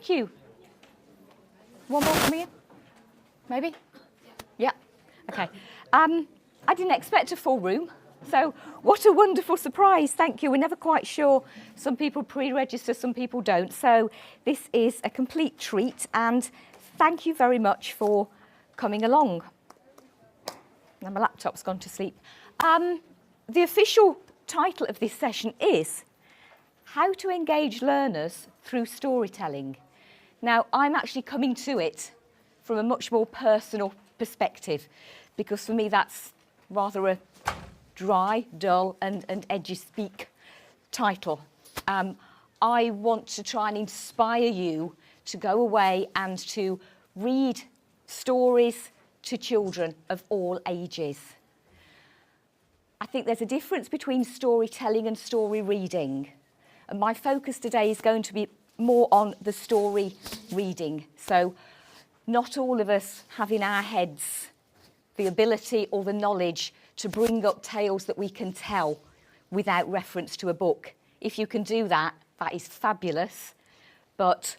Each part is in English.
Thank you. One more coming in? Maybe? Yeah. Okay. I didn't expect a full room, so what a wonderful surprise. Thank you. We're never quite sure. Some people pre-register, some people don't. So this is a complete treat, and thank you very much for coming along. Now my laptop's gone to sleep. The official title of this session is How to Engage Learners Through Storytelling. Now, I'm actually coming to it from a much more personal perspective, because for me that's rather a dry, dull and edgy speak title. I want to try and inspire you to go away and to read stories to children of all ages. I think there's a difference between storytelling and story reading. And my focus today is going to be more on the story reading. So not all of us have in our heads the ability or the knowledge to bring up tales that we can tell without reference to a book. If you can do that, that is fabulous. But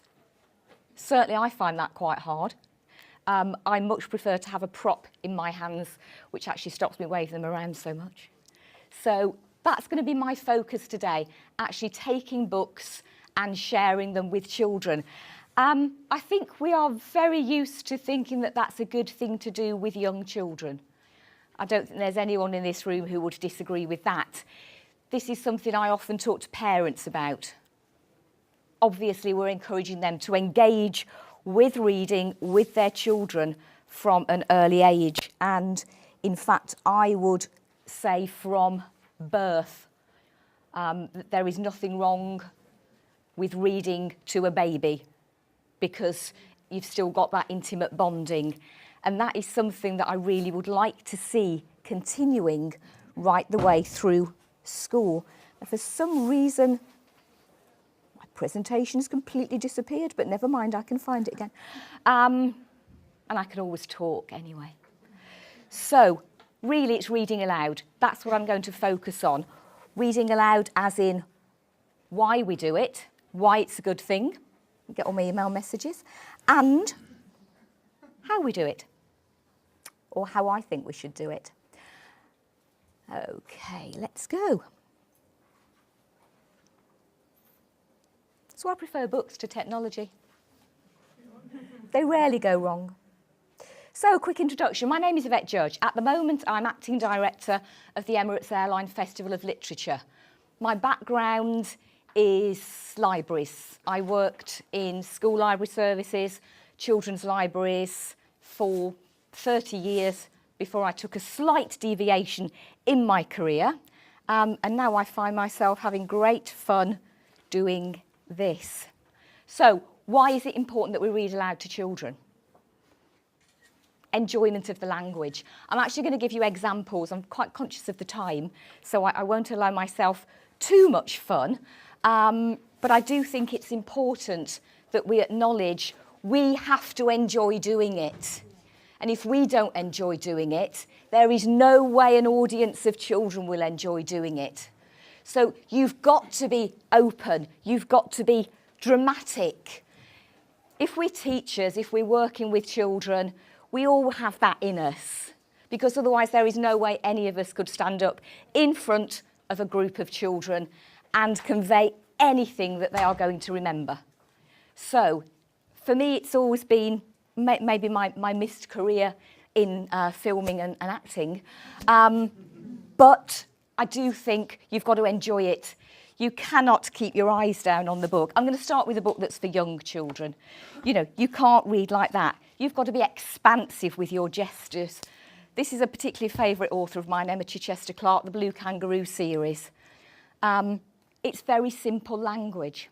certainly I find that quite hard. I much prefer to have a prop in my hands, which actually stops me waving them around so much. So that's going to be my focus today, actually taking books and sharing them with children. I think we are very used to thinking that that's a good thing to do with young children. I don't think there's anyone in this room who would disagree with that. This is something I often talk to parents about. Obviously, we're encouraging them to engage with reading with their children from an early age. And in fact, I would say from birth, there is nothing wrong with reading to a baby, because you've still got that intimate bonding. And that is something that I really would like to see continuing right the way through school. And for some reason, my presentation has completely disappeared, but never mind, I can find it again. And I can always talk anyway. So really, it's reading aloud. That's what I'm going to focus on. Reading aloud as in why we do it, why it's a good thing, get all my email messages, and how we do it, or how I think we should do it. Okay, let's go. So I prefer books to technology. They rarely go wrong. So, a quick introduction. My name is Yvette Judge. At the moment, I'm Acting Director of the Emirates Airline Festival of Literature. My background is libraries. I worked in school library services, children's libraries for 30 years before I took a slight deviation in my career. And now I find myself having great fun doing this. So, why is it important that we read aloud to children? Enjoyment of the language. I'm actually going to give you examples. I'm quite conscious of the time, so I won't allow myself too much fun. But I do think it's important that we acknowledge we have to enjoy doing it. And if we don't enjoy doing it, there is no way an audience of children will enjoy doing it. So you've got to be open. You've got to be dramatic. If we're teachers, if we're working with children, we all have that in us, because otherwise there is no way any of us could stand up in front of a group of children and convey anything that they are going to remember. So for me, it's always been maybe my missed career in filming and acting. But I do think you've got to enjoy it. You cannot keep your eyes down on the book. I'm going to start with a book that's for young children. You know, you can't read like that. You've got to be expansive with your gestures. This is a particularly favourite author of mine, Emma Chichester Clark, the Blue Kangaroo series. It's very simple language.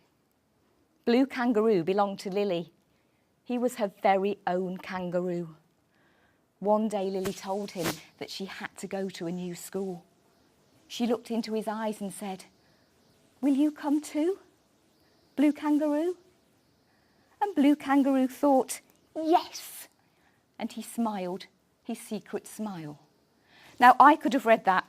Blue Kangaroo belonged to Lily. He was her very own kangaroo. One day Lily told him that she had to go to a new school. She looked into his eyes and said, "Will you come too, Blue Kangaroo?" And Blue Kangaroo thought, "Yes." And he smiled, his secret smile. Now, I could have read that.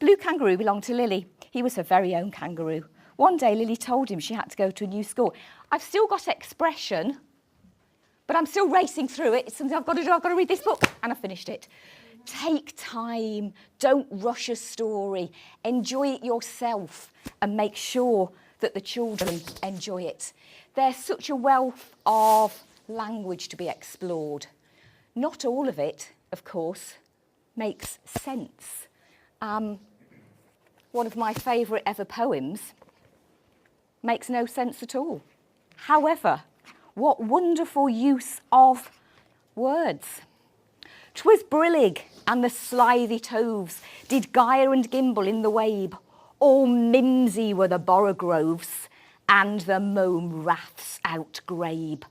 Blue Kangaroo belonged to Lily. He was her very own kangaroo. One day Lily told him she had to go to a new school. I've still got expression, but I'm still racing through it. It's something I've got to do. I've got to read this book, and I finished it. Take time. Don't rush a story. Enjoy it yourself and make sure that the children enjoy it. There's such a wealth of language to be explored. Not all of it, of course, makes sense. One of my favourite ever poems makes no sense at all. However, what wonderful use of words. 'Twas brillig and the slithy toves did gyre and gimble in the wabe. All mimsy were the borogroves and the mome raths outgrabe.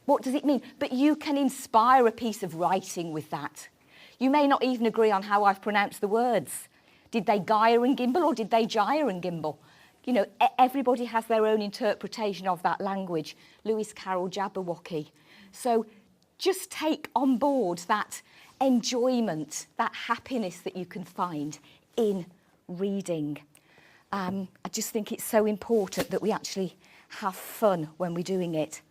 What does it mean? But you can inspire a piece of writing with that. You may not even agree on how I've pronounced the words. Did they gyre and gimble or did they gyre and gimble? You know, everybody has their own interpretation of that language. Lewis Carroll Jabberwocky. So just take on board that enjoyment, that happiness that you can find in reading. I just think it's so important that we actually have fun when we're doing it.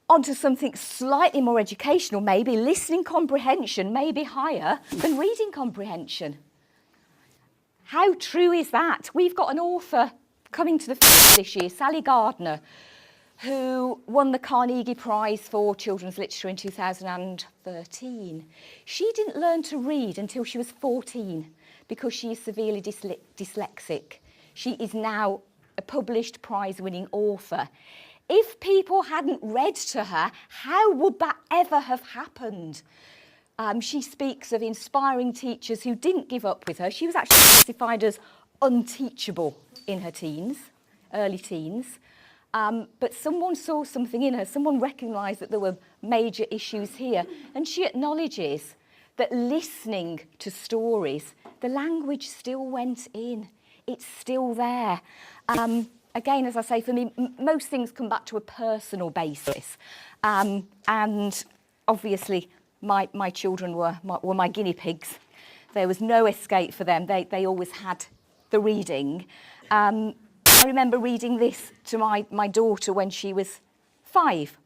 On to something slightly more educational, maybe. Listening comprehension may be higher than reading comprehension. How true is that? We've got an author coming to the festival this year, Sally Gardner, who won the Carnegie Prize for Children's Literature in 2013. She didn't learn to read until she was 14 because she is severely dyslexic. She is now a published prize-winning author. If people hadn't read to her, how would that ever have happened? She speaks of inspiring teachers who didn't give up with her. She was actually classified as unteachable in her teens, early teens. But someone saw something in her. Someone recognised that there were major issues here. And she acknowledges that listening to stories, the language still went in. It's still there. Again, as I say, for me, most things come back to a personal basis. And obviously, my children were my guinea pigs. There was no escape for them. They always had the reading. I remember reading this to my daughter when she was 5.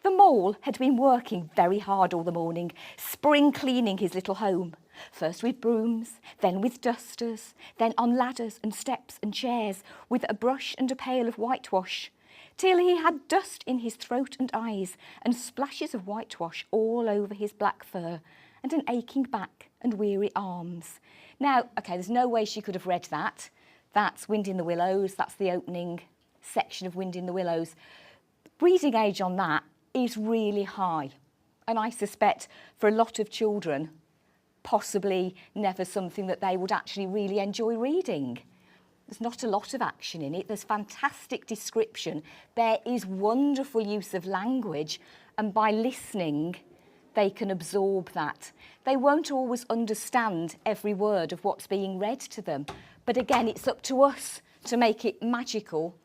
The mole had been working very hard all the morning, spring cleaning his little home. First with brooms, then with dusters, then on ladders and steps and chairs, with a brush and a pail of whitewash, till he had dust in his throat and eyes, and splashes of whitewash all over his black fur, and an aching back and weary arms. Now, okay, there's no way she could have read that. That's Wind in the Willows, that's the opening section of Wind in the Willows. Reading age on that is really high, and I suspect for a lot of children, possibly never something that they would actually really enjoy reading. There's not a lot of action in it. There's fantastic description. There is wonderful use of language, and by listening, they can absorb that. They won't always understand every word of what's being read to them, but again, it's up to us to make it magical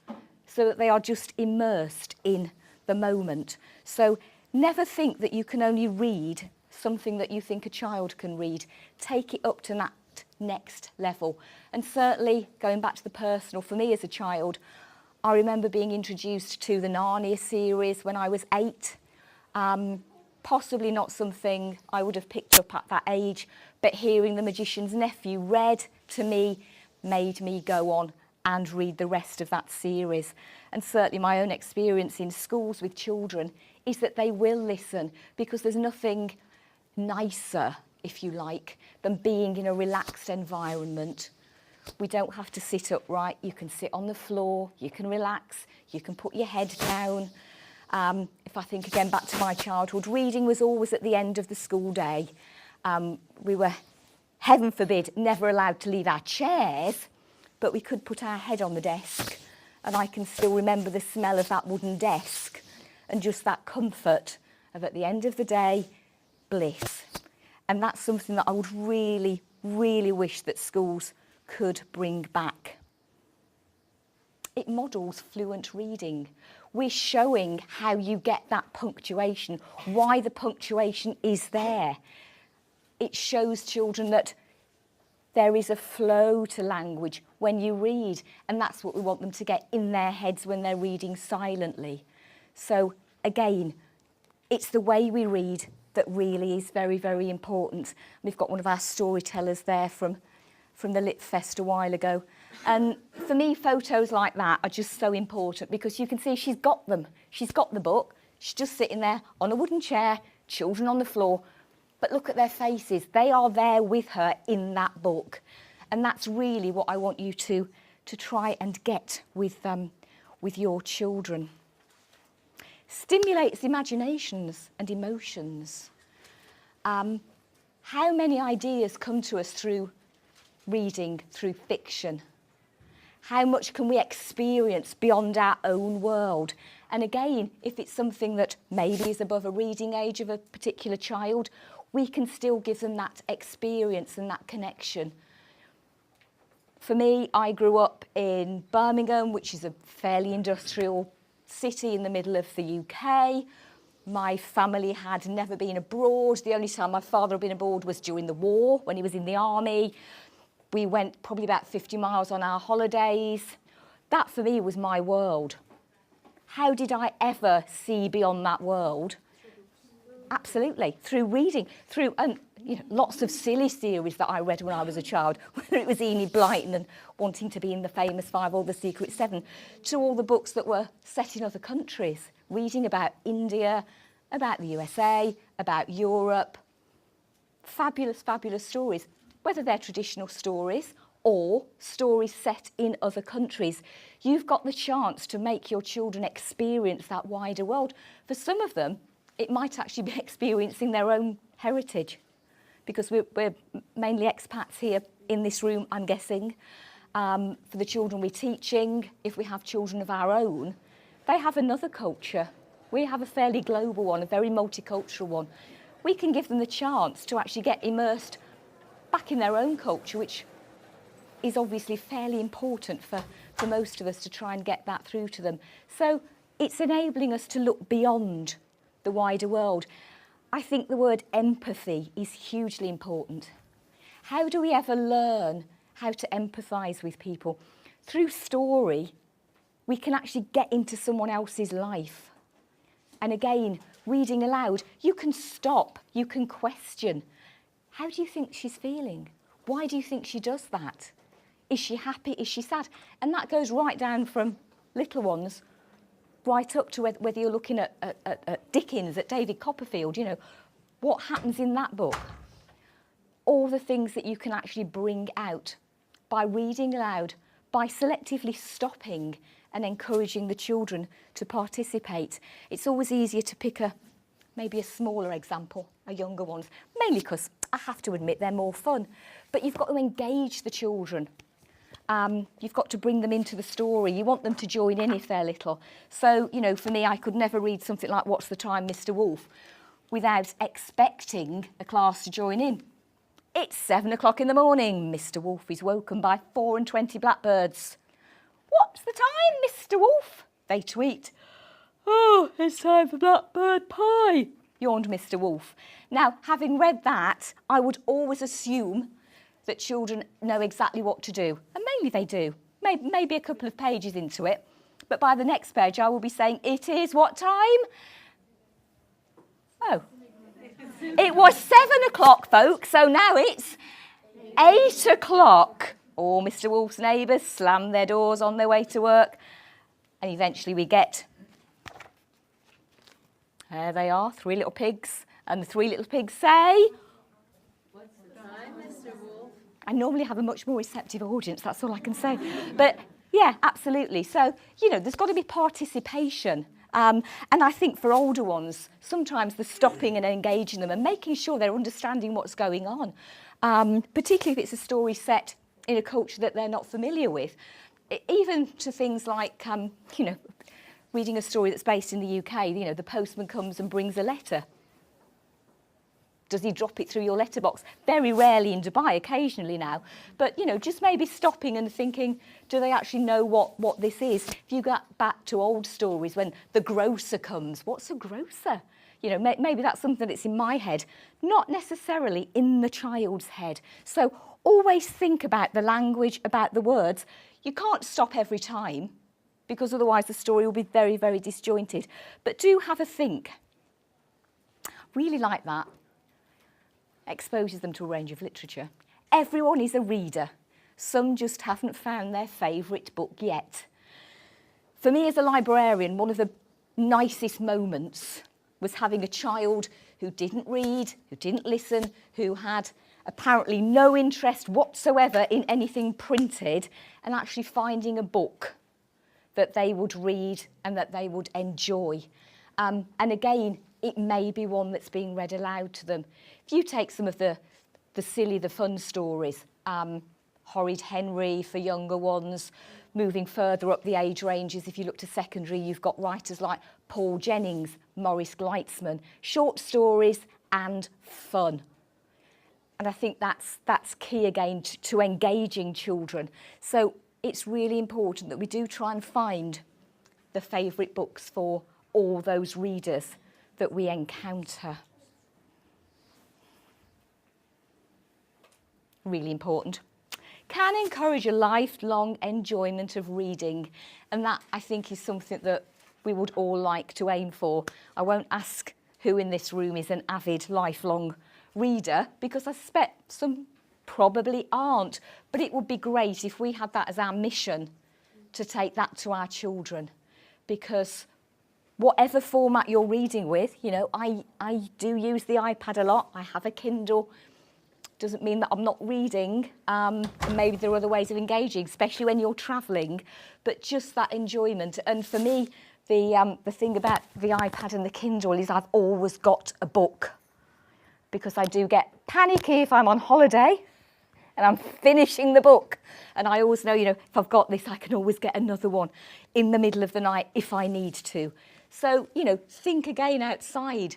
so that they are just immersed in the moment. So never think that you can only read something that you think a child can read. Take it up to that next level. And certainly, going back to the personal, for me as a child, I remember being introduced to the Narnia series when I was 8. Possibly not something I would have picked up at that age, but hearing The Magician's Nephew read to me made me go on and read the rest of that series. And certainly my own experience in schools with children is that they will listen, because there's nothing nicer, if you like, than being in a relaxed environment. We don't have to sit upright. You can sit on the floor, you can relax, you can put your head down. If I think again back to my childhood, reading was always at the end of the school day. We were, heaven forbid, never allowed to leave our chairs, but we could put our head on the desk, and I can still remember the smell of that wooden desk and just that comfort of, at the end of the day, bliss. And that's something that I would really, really wish that schools could bring back. It models fluent reading. We're showing how you get that punctuation, why the punctuation is there. It shows children that There is a flow to language when you read, and that's what we want them to get in their heads when they're reading silently. So again, it's the way we read that really is very, very important. We've got one of our storytellers there from the Lit Fest a while ago. And for me, photos like that are just so important because you can see she's got them. She's got the book. She's just sitting there on a wooden chair, children on the floor. But look at their faces. They are there with her in that book. And that's really what I want you to try and get with your children. Stimulates imaginations and emotions. How many ideas come to us through reading, through fiction? How much can we experience beyond our own world? And again, if it's something that maybe is above a reading age of a particular child, we can still give them that experience and that connection. For me, I grew up in Birmingham, which is a fairly industrial city in the middle of the UK. My family had never been abroad. The only time my father had been abroad was during the war, when he was in the army. We went probably about 50 miles on our holidays. That for me was my world. How did I ever see beyond that world? Absolutely, through reading, through lots of silly series that I read when I was a child, whether it was Enid Blyton and wanting to be in the famous Five or the Secret Seven, to all the books that were set in other countries, reading about India, about the USA, about Europe. Fabulous, fabulous stories, whether they're traditional stories or stories set in other countries. You've got the chance to make your children experience that wider world. For some of them, it might actually be experiencing their own heritage, because we're mainly expats here in this room, I'm guessing. For the children we're teaching, if we have children of our own, they have another culture. We have a fairly global one, a very multicultural one. We can give them the chance to actually get immersed back in their own culture, which is obviously fairly important for most of us to try and get that through to them. So it's enabling us to look beyond the wider world. I think the word empathy is hugely important. How do we ever learn how to empathise with people? Through story, we can actually get into someone else's life. And again, reading aloud, you can stop, you can question. How do you think she's feeling? Why do you think she does that? Is she happy? Is she sad? And that goes right down from little ones right up to whether you're looking at Dickens, at David Copperfield, what happens in that book? All the things that you can actually bring out by reading aloud, by selectively stopping and encouraging the children to participate. It's always easier to pick maybe a smaller example, a younger ones, mainly because I have to admit they're more fun. But you've got to engage the children. You've got to bring them into the story. You want them to join in if they're little. So, for me, I could never read something like What's the Time, Mr. Wolf, without expecting a class to join in. It's 7 o'clock in the morning. Mr. Wolf is woken by 24 blackbirds. What's the time, Mr. Wolf? They tweet. Oh, it's time for blackbird pie, yawned Mr. Wolf. Now, having read that, I would always assume that children know exactly what to do. And mainly they do. Maybe a couple of pages into it. But by the next page, I will be saying, it is what time? Oh. It was 7 o'clock, folks, so now it's 8 o'clock. All Mr. Wolf's neighbours slam their doors on their way to work. And eventually we get... There they are, 3 little pigs. And the 3 little pigs say... What's the time, Mr. Wolf? I normally have a much more receptive audience, that's all I can say. But yeah, absolutely. So, there's got to be participation. And I think for older ones, sometimes the stopping and engaging them and making sure they're understanding what's going on, particularly if it's a story set in a culture that they're not familiar with. Even to things like, reading a story that's based in the UK, the postman comes and brings a letter. Does he drop it through your letterbox? Very rarely in Dubai, occasionally now. But, just maybe stopping and thinking, do they actually know what this is? If you go back to old stories when the grocer comes, what's a grocer? Maybe that's something that's in my head, not necessarily in the child's head. So always think about the language, about the words. You can't stop every time, because otherwise the story will be very, very disjointed. But do have a think. Really like that. Exposes them to a range of literature. Everyone is a reader. Some just haven't found their favourite book yet. For me as a librarian, one of the nicest moments was having a child who didn't read, who didn't listen, who had apparently no interest whatsoever in anything printed, and actually finding a book that they would read and that they would enjoy. And again, it may be one that's being read aloud to them. If you take some of the silly, the fun stories, Horrid Henry for younger ones, moving further up the age ranges, if you look to secondary, you've got writers like Paul Jennings, Maurice Gleitzman, short stories and fun. And I think that's key again to engaging children. So it's really important that we do try and find the favourite books for all those readers that we encounter. Really important. Can encourage a lifelong enjoyment of reading, and that I think is something that we would all like to aim for. I won't ask who in this room is an avid lifelong reader, because I suspect some probably aren't, but it would be great if we had that as our mission, to take that to our children, because whatever format you're reading with, you know, I do use the iPad a lot, I have a Kindle. Doesn't mean that I'm not reading, and maybe there are other ways of engaging, especially when you're travelling, but just that enjoyment. And for me, the thing about the iPad and the Kindle is I've always got a book, because I do get panicky if I'm on holiday and I'm finishing the book. And I always know, you know, if I've got this, I can always get another one in the middle of the night if I need to. So, you know, think again outside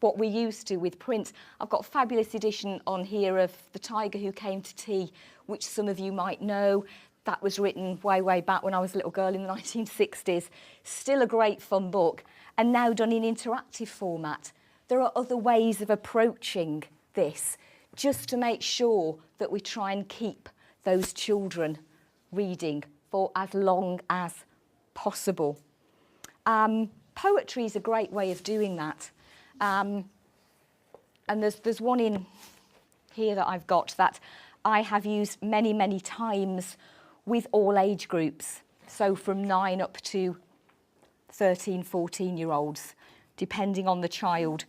what we're used to with print. I've got a fabulous edition on here of The Tiger Who Came to Tea, which some of you might know. That was written way, way back when I was a little girl in the 1960s. Still a great fun book, and now done in interactive format. There are other ways of approaching this, just to make sure that we try and keep those children reading for as long as possible. Poetry is a great way of doing that. And there's one in here that I've got that I have used many, many times with all age groups. So from 9 up to 13, 14-year-olds, depending on the child.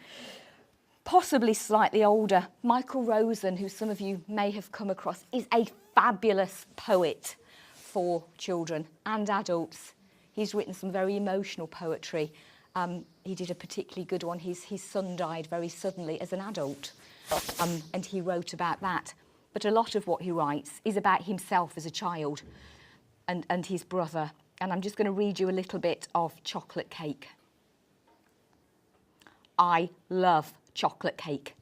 Possibly slightly older. Michael Rosen, who some of you may have come across, is a fabulous poet for children and adults. He's written some very emotional poetry. He did a particularly good one. His son died very suddenly as an adult, and he wrote about that. But a lot of what he writes is about himself as a child and his brother. And I'm just going to read you a little bit of Chocolate Cake. I love chocolate cake.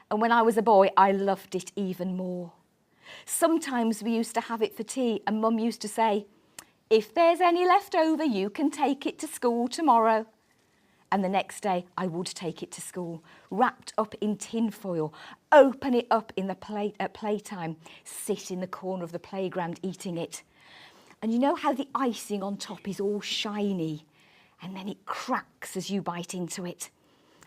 And when I was a boy, I loved it even more. Sometimes we used to have it for tea, and Mum used to say, "If there's any left over, you can take it to school tomorrow." And the next day, I would take it to school, wrapped up in tin foil, open it up in the plate at playtime, sit in the corner of the playground eating it. And you know how the icing on top is all shiny, and then it cracks as you bite into it.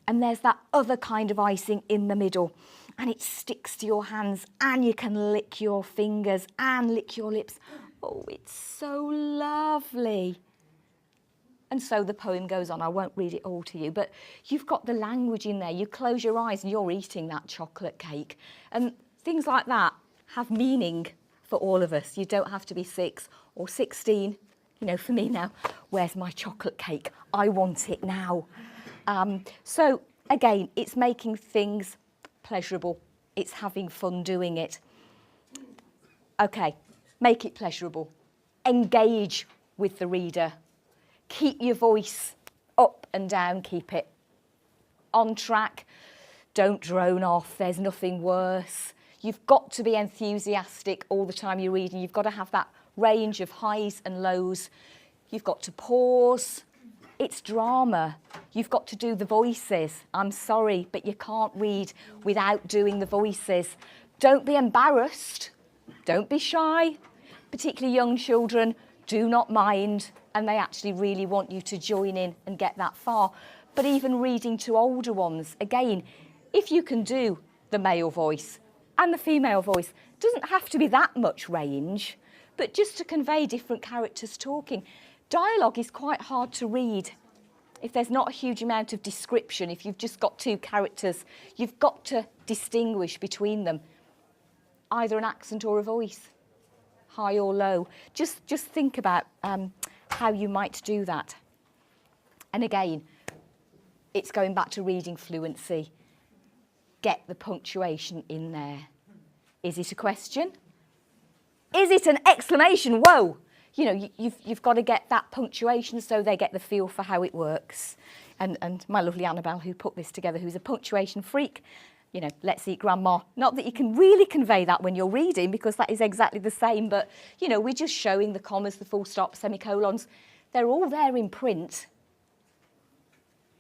And there's that other kind of icing in the middle, and it sticks to your hands, and you can lick your fingers and lick your lips. Oh, it's so lovely. And so the poem goes on. I won't read it all to you, but you've got the language in there. You close your eyes and you're eating that chocolate cake. And things like that have meaning for all of us. You don't have to be 6 or 16. You know, for me now, where's my chocolate cake? I want it now. So again, it's making things pleasurable. It's having fun doing it. Okay, make it pleasurable. Engage with the reader. Keep your voice up and down, keep it on track. Don't drone off, there's nothing worse. You've got to be enthusiastic all the time you're reading. You've got to have that range of highs and lows. You've got to pause. It's drama. You've got to do the voices. I'm sorry, but you can't read without doing the voices. Don't be embarrassed. Don't be shy. Particularly young children do not mind, and they actually really want you to join in and get that far. But even reading to older ones, again, if you can do the male voice and the female voice, doesn't have to be that much range, but just to convey different characters talking. Dialogue is quite hard to read. If there's not a huge amount of description, if you've just got two characters, you've got to distinguish between them, either an accent or a voice, high or low. Just think about how you might do that. And again, it's going back to reading fluency. Get the punctuation in there. Is it a question? Is it an exclamation? Whoa! You know, you've got to get that punctuation so they get the feel for how it works. And my lovely Annabelle, who put this together, who's a punctuation freak, you know, let's eat grandma. Not that you can really convey that when you're reading, because that is exactly the same, but, you know, we're just showing the commas, the full stops, semicolons. They're all there in print.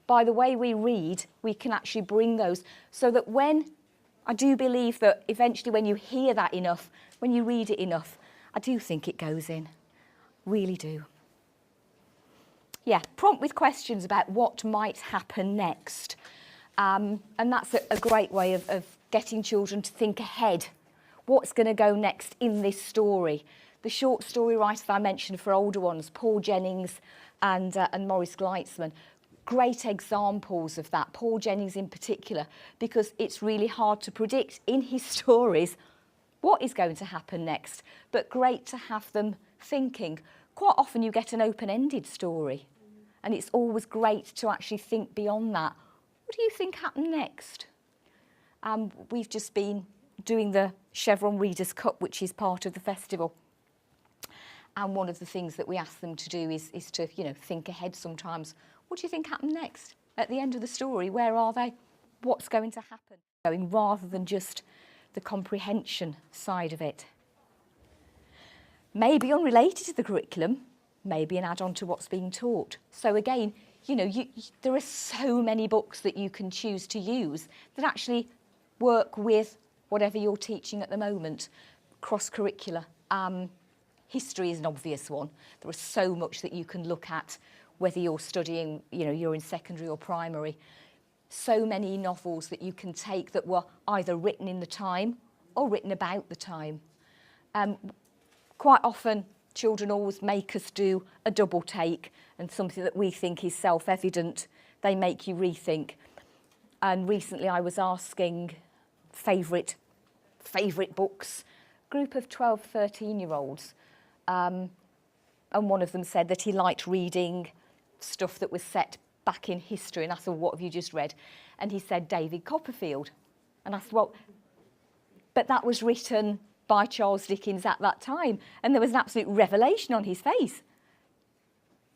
By the way we read, we can actually bring those so that when, I do believe that eventually when you hear that enough, when you read it enough, I do think it goes in. Really do. Yeah, prompt with questions about what might happen next. And that's a great way of getting children to think ahead. What's going to go next in this story? The short story writers I mentioned for older ones, Paul Jennings and Maurice Gleitzman, great examples of that. Paul Jennings in particular, because it's really hard to predict in his stories what is going to happen next, but great to have them thinking. Quite often you get an open-ended story, and it's always great to actually think beyond that. What do you think happened next? We've just been doing the Chevron Readers' Cup, which is part of the festival. And one of the things that we ask them to do is to, you know, think ahead sometimes. What do you think happened next? At the end of the story, where are they? What's going to happen? Going rather than just the comprehension side of it. Maybe unrelated to the curriculum, maybe an add-on to what's being taught. So again, you know, there are so many books that you can choose to use that actually work with whatever you're teaching at the moment. Cross-curricular. History is an obvious one. There is so much that you can look at, whether you're studying, you know, you're in secondary or primary. So many novels that you can take that were either written in the time or written about the time. Quite often, children always make us do a double take, and something that we think is self-evident, they make you rethink. And recently I was asking favourite books, group of 12, 13-year-olds, and one of them said that he liked reading stuff that was set back in history, and I said, what have you just read? And he said, David Copperfield. And I said, well, but that was written by Charles Dickens at that time, and there was an absolute revelation on his face.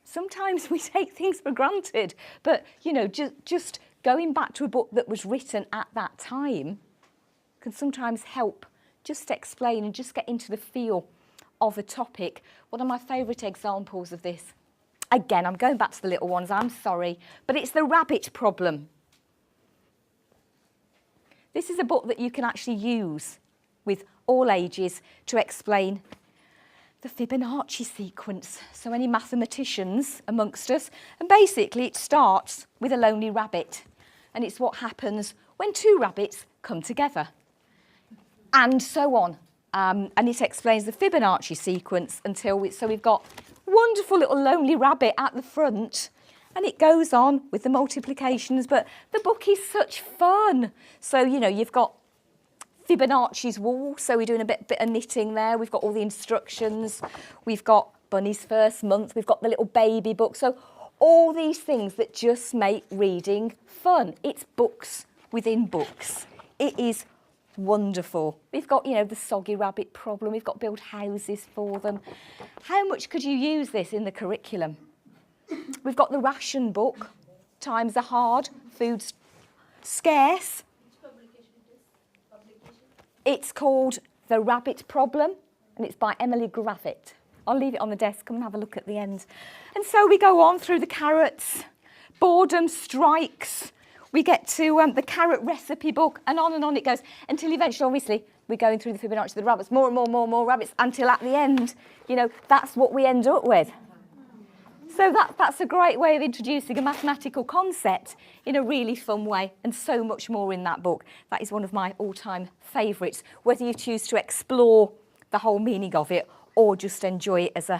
Sometimes we take things for granted, but, you know, just going back to a book that was written at that time can sometimes help just explain and just get into the feel of a topic. One of my favourite examples of this, again, I'm going back to the little ones, I'm sorry, but it's The Rabbit Problem. This is a book that you can actually use with all ages to explain the Fibonacci sequence. So any mathematicians amongst us, and basically it starts with a lonely rabbit, and it's what happens when two rabbits come together, and so on. And it explains the Fibonacci sequence until we've got wonderful little lonely rabbit at the front, and it goes on with the multiplications, but the book is such fun. So, you know, you've got Fibonacci's wall, so we're doing a bit of knitting there. We've got all the instructions. We've got Bunny's first month. We've got the little baby book. So all these things that just make reading fun. It's books within books. It is wonderful. We've got, you know, the soggy rabbit problem. We've got build houses for them. How much could you use this in the curriculum? We've got the ration book. Times are hard. Food's scarce. It's called The Rabbit Problem, and it's by Emily Gravitt. I'll leave it on the desk. Come and have a look at the end. And so we go on through the carrots, boredom strikes. We get to the carrot recipe book, and on it goes, until eventually, obviously, we're going through the Fibonacci of the rabbits, more and more rabbits, until at the end, you know, that's what we end up with. So that's a great way of introducing a mathematical concept in a really fun way, and so much more in that book. That is one of my all-time favourites, whether you choose to explore the whole meaning of it or just enjoy it as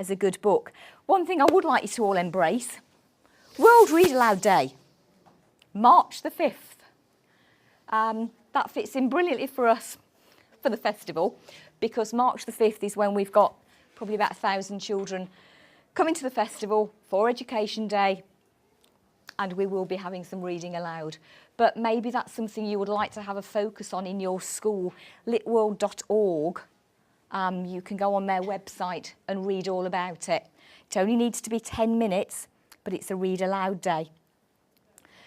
a good book. One thing I would like you to all embrace, World Read-Aloud Day, March the 5th. That fits in brilliantly for us for the festival, because March the 5th is when we've got probably about 1,000 children coming to the festival for Education Day, and we will be having some reading aloud. But maybe that's something you would like to have a focus on in your school, litworld.org. You can go on their website and read all about it. It only needs to be 10 minutes, but it's a read aloud day.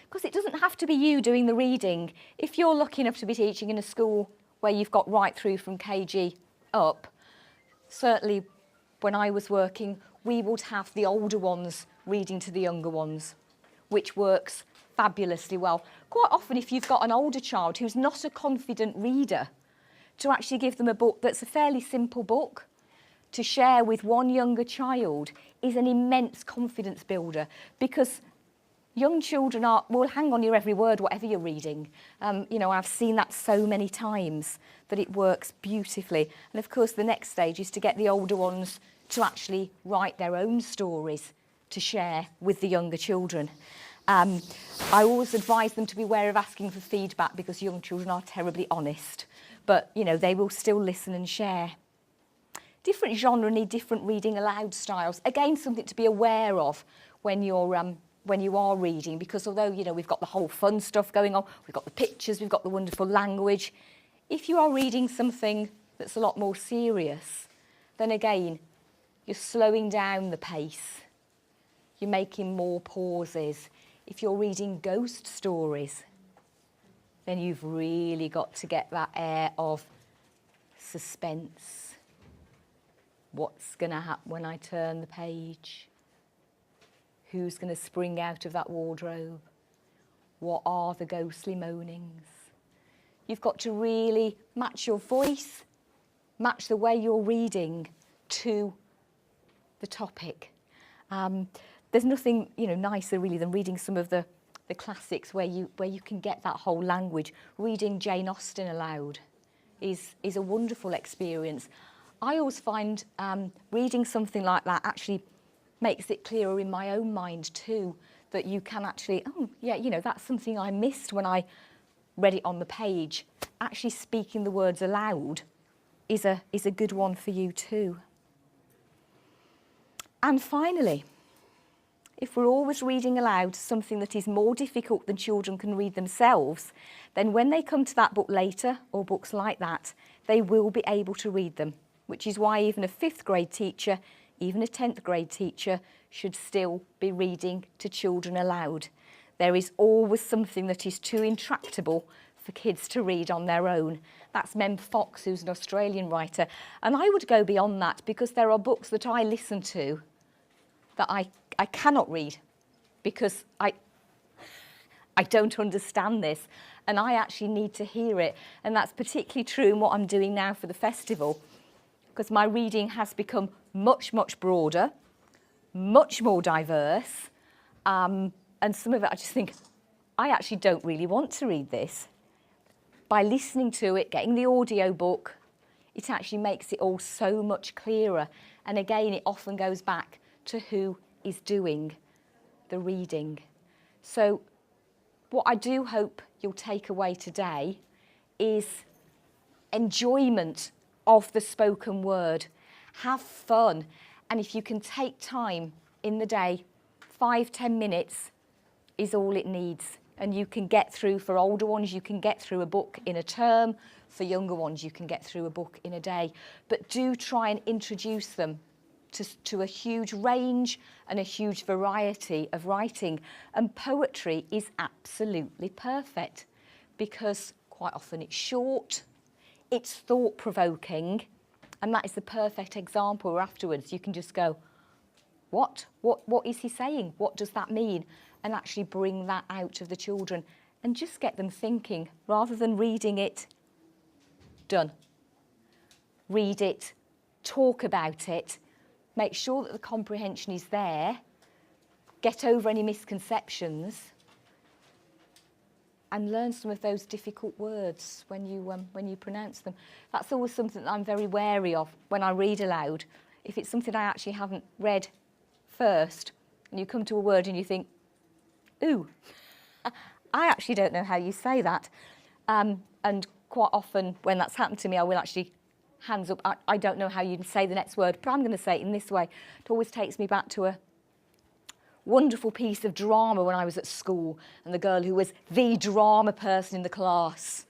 Because it doesn't have to be you doing the reading. If you're lucky enough to be teaching in a school where you've got right through from KG up, certainly when I was working, we would have the older ones reading to the younger ones, which works fabulously well. Quite often, if you've got an older child who's not a confident reader, to actually give them a book that's a fairly simple book to share with one younger child is an immense confidence builder, because young children will hang on your every word, whatever you're reading. You know, I've seen that so many times that it works beautifully. And of course, the next stage is to get the older ones to actually write their own stories to share with the younger children. I always advise them to beware of asking for feedback, because young children are terribly honest, but you know, they will still listen and share. Different genre need different reading aloud styles. Again, something to be aware of when you are reading, because although, you know, we've got the whole fun stuff going on, we've got the pictures, we've got the wonderful language. If you are reading something that's a lot more serious, then again, you're slowing down the pace. You're making more pauses. If you're reading ghost stories, then you've really got to get that air of suspense. What's going to happen when I turn the page? Who's going to spring out of that wardrobe? What are the ghostly moanings? You've got to really match your voice, match the way you're reading to the topic. There's nothing, you know, nicer really than reading some of the classics where you can get that whole language. Reading Jane Austen aloud is a wonderful experience. I always find reading something like that actually makes it clearer in my own mind too, that you can actually, oh yeah, you know, that's something I missed when I read it on the page. Actually speaking the words aloud is a good one for you too. And finally, if we're always reading aloud something that is more difficult than children can read themselves, then when they come to that book later, or books like that, they will be able to read them, which is why even a 5th grade teacher, even a 10th grade teacher, should still be reading to children aloud. There is always something that is too intractable for kids to read on their own. That's Mem Fox, who's an Australian writer. And I would go beyond that, because there are books that I listen to that I cannot read, because I don't understand this, and I actually need to hear it. And that's particularly true in what I'm doing now for the festival, because my reading has become much, much broader, much more diverse, and some of it I just think, I actually don't really want to read this. By listening to it, getting the audio book, it actually makes it all so much clearer. And again, it often goes back to who is doing the reading. So what I do hope you'll take away today is enjoyment of the spoken word. Have fun. And if you can take time in the day, 5-10 minutes is all it needs. And you can get through, for older ones, you can get through a book in a term. For younger ones, you can get through a book in a day. But do try and introduce them to a huge range and a huge variety of writing. And poetry is absolutely perfect, because quite often it's short, it's thought-provoking, and that is the perfect example where afterwards you can just go, what is he saying? What does that mean? And actually bring that out of the children and just get them thinking, rather than reading it Done. Read it, talk about it, make sure that the comprehension is there, get over any misconceptions, and learn some of those difficult words when you pronounce them. That's always something that I'm very wary of when I read aloud. If it's something I actually haven't read first, and you come to a word and you think, ooh, I actually don't know how you say that. And quite often when that's happened to me, I will actually, hands up, I don't know how you say the next word, but I'm going to say it in this way. It always takes me back to a wonderful piece of drama when I was at school, and the girl who was the drama person in the class,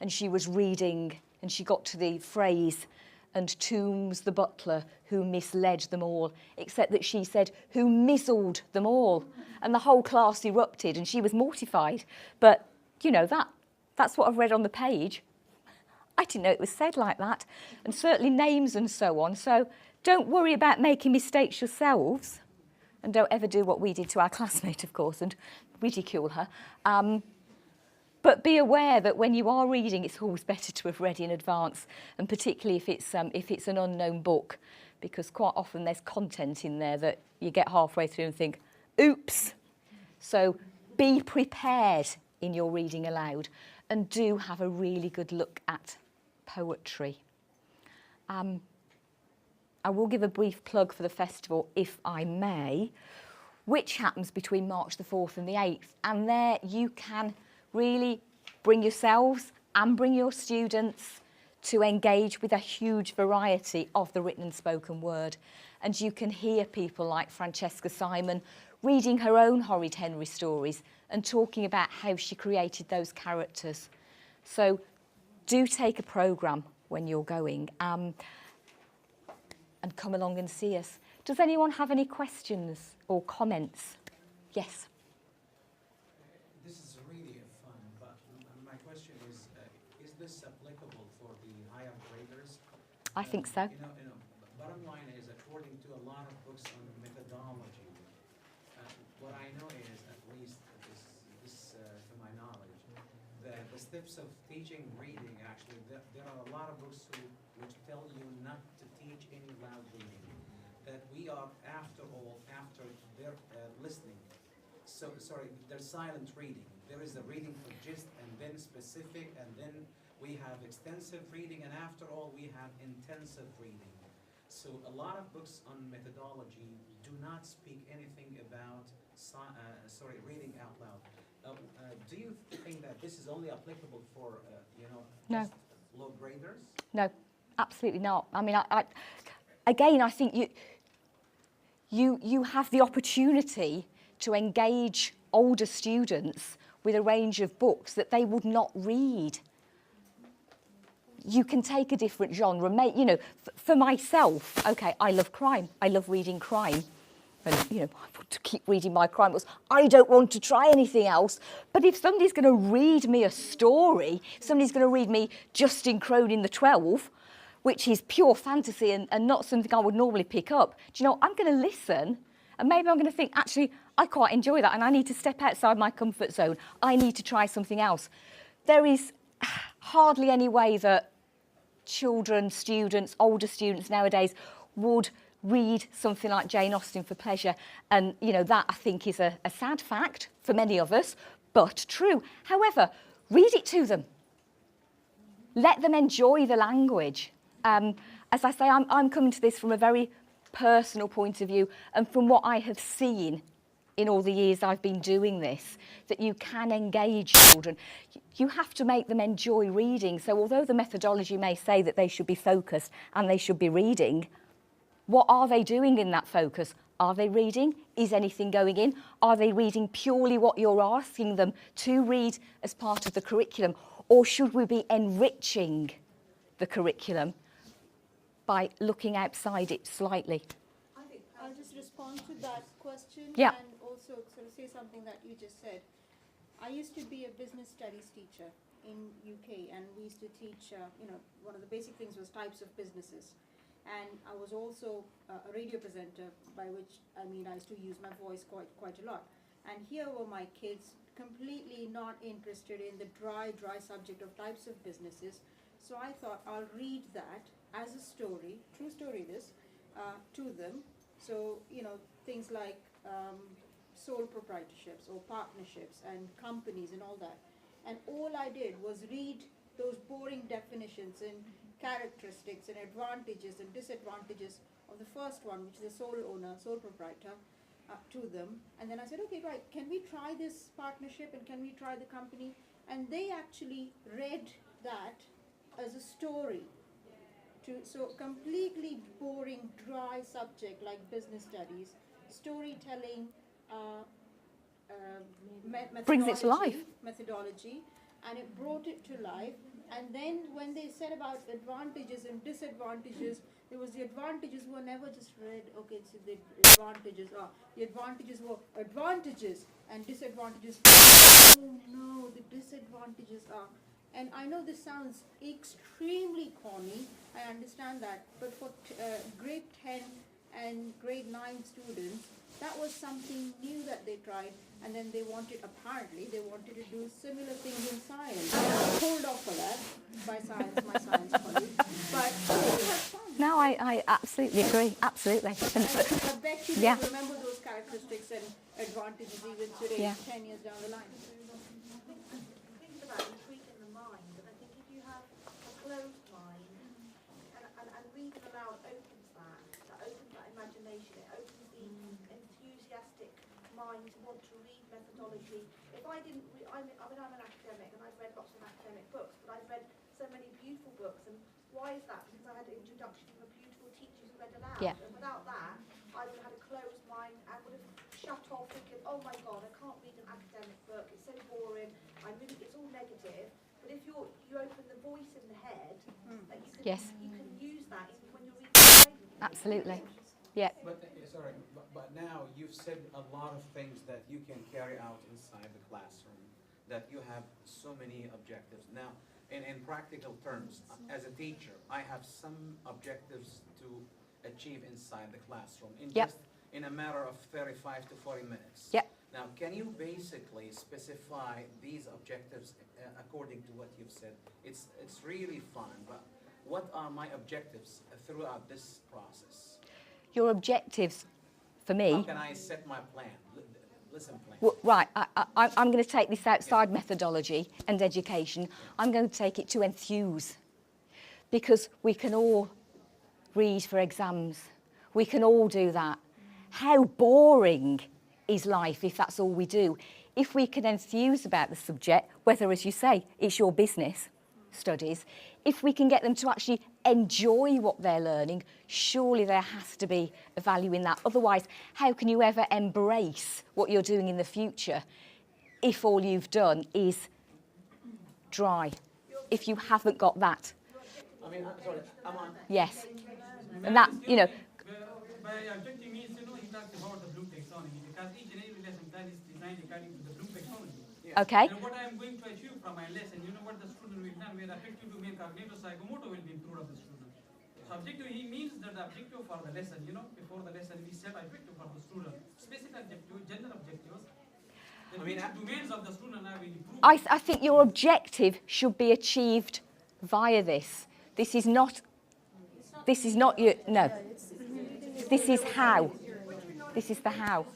and she was reading, and she got to the phrase, and Tombs the butler who misled them all, except that she said, who mizzled them all. And the whole class erupted, and she was mortified. But, you know, that's what I've read on the page. I didn't know it was said like that, and certainly names and so on. So don't worry about making mistakes yourselves, and don't ever do what we did to our classmate, of course, and ridicule her. But be aware that when you are reading, it's always better to have read in advance, and particularly if it's an unknown book, because quite often there's content in there that you get halfway through and think, oops. So be prepared in your reading aloud, and do have a really good look at poetry. I will give a brief plug for the festival, if I may, which happens between March the 4th and the 8th. And there you can really bring yourselves and bring your students to engage with a huge variety of the written and spoken word. And you can hear people like Francesca Simon reading her own Horrid Henry stories and talking about how she created those characters. So do take a programme when you're going, and come along and see us. Does anyone have any questions or comments? Yes. This is really fun, but my question is this applicable for the higher graders? I think so. You know, bottom line is, according to a lot of books on methodology, what I know is, at least this to my knowledge, the steps of teaching reading, actually, there are a lot of books which tell you not to teach any loud reading, that we are, after their listening. So, sorry, there's silent reading. There is a reading for gist, and then specific, and then we have extensive reading, and after all, we have intensive reading. So a lot of books on methodology do not speak anything about reading out loud. Do you think that this is only applicable for No. just low graders? No, absolutely not. I mean, I think you have the opportunity to engage older students with a range of books that they would not read. You can take a different genre. For myself, okay, I love crime. I love reading crime. And, I want to keep reading my crime books. I don't want to try anything else. But if somebody's going to read me a story, if somebody's going to read me Justin Cronin the 12, which is pure fantasy and not something I would normally pick up, I'm going to listen, and maybe I'm going to think, actually, I quite enjoy that, and I need to step outside my comfort zone. I need to try something else. There is hardly any way that children, students, older students nowadays would read something like Jane Austen for pleasure. And, that I think is a sad fact for many of us, but true. However, read it to them. Let them enjoy the language. As I say, I'm coming to this from a very personal point of view, and from what I have seen in all the years I've been doing this, that you can engage children. You have to make them enjoy reading. So although the methodology may say that they should be focused and they should be reading, what are they doing in that focus? Are they reading? Is anything going in? Are they reading purely what you're asking them to read as part of the curriculum? Or should we be enriching the curriculum by looking outside it slightly? I think I'll just respond to that question, Yeah. and also sort of say something that you just said. I used to be a business studies teacher in UK, and we used to teach, one of the basic things was types of businesses. And I was also a radio presenter, by which I mean I used to use my voice quite a lot. And here were my kids completely not interested in the dry subject of types of businesses, So I thought I'll read that as a story, true story this, to them. So, things like sole proprietorships or partnerships and companies and all that. And all I did was read those boring definitions and characteristics and advantages and disadvantages of the first one, which is a sole owner, sole proprietor, to them. And then I said, okay, right, can we try this partnership and can we try the company? And they actually read that as a story. So completely boring, dry subject like business studies, storytelling, Brings it to life. methodology, and it brought it to life. And then when they said about advantages and disadvantages, there was the advantages were never just read, okay, so the advantages are, the advantages were advantages and disadvantages. Oh no, the disadvantages are. And I know this sounds extremely corny, I understand that, but for grade 10 and grade 9 students, that was something new that they tried, and then apparently they wanted to do similar things in science. I was told off for that by my science colleague, but they had fun. No, I absolutely agree, absolutely. And, I bet you yeah. don't remember those characteristics and advantages even today, Yeah. 10 years down the line. Think about intriguing the mind, and I think if you have a closed mind, and reading aloud opens that opens that imagination, it opens the enthusiastic mind to want to read methodology. If I didn't, I'm an academic and I've read lots of academic books, but I've read so many beautiful books, and why is that? Because I had an introduction from a beautiful teacher who read aloud, Yeah. and without that, I would have had a closed mind and would have shut off thinking, oh my God, I can't read an academic book, it's so boring, it's all negative. But if you open the voice in the head, that Yes. you can use that even when you're reading. Absolutely. Yeah. But, but now you've said a lot of things that you can carry out inside the classroom, that you have so many objectives. Now, in practical terms, as a teacher, I have some objectives to achieve inside the classroom in a matter of 35 to 40 minutes. Yep. Now, can you basically specify these objectives according to what you've said? It's really fun, but what are my objectives throughout this process? Your objectives, for me... How can I set my plan? Listen, plan. Well, right, I'm going to take this outside methodology and education. I'm going to take it to enthuse, because we can all read for exams. We can all do that. How boring is life if that's all we do? If we can enthuse about the subject, whether, as you say, it's your business studies, if we can get them to actually enjoy what they're learning, surely there has to be a value in that. Otherwise, how can you ever embrace what you're doing in the future if all you've done is dry? If you haven't got that. I mean, sorry, I'm on. Yes. And that, By objective means, he talks about the Bloom taxonomy, because each and every lesson plan is designed according to the Bloom taxonomy. Okay. And what I am going to achieve from my lesson, what the student will learn, where objective domain cognito-psychomotor will be improved of the student. So objective, he means that the objective for the lesson, before the lesson we set objective for the student. Specific objective, general objectives. The domains of the student are will improve. I think your objective should be achieved via this. This is not your, no. This is how. This is the how.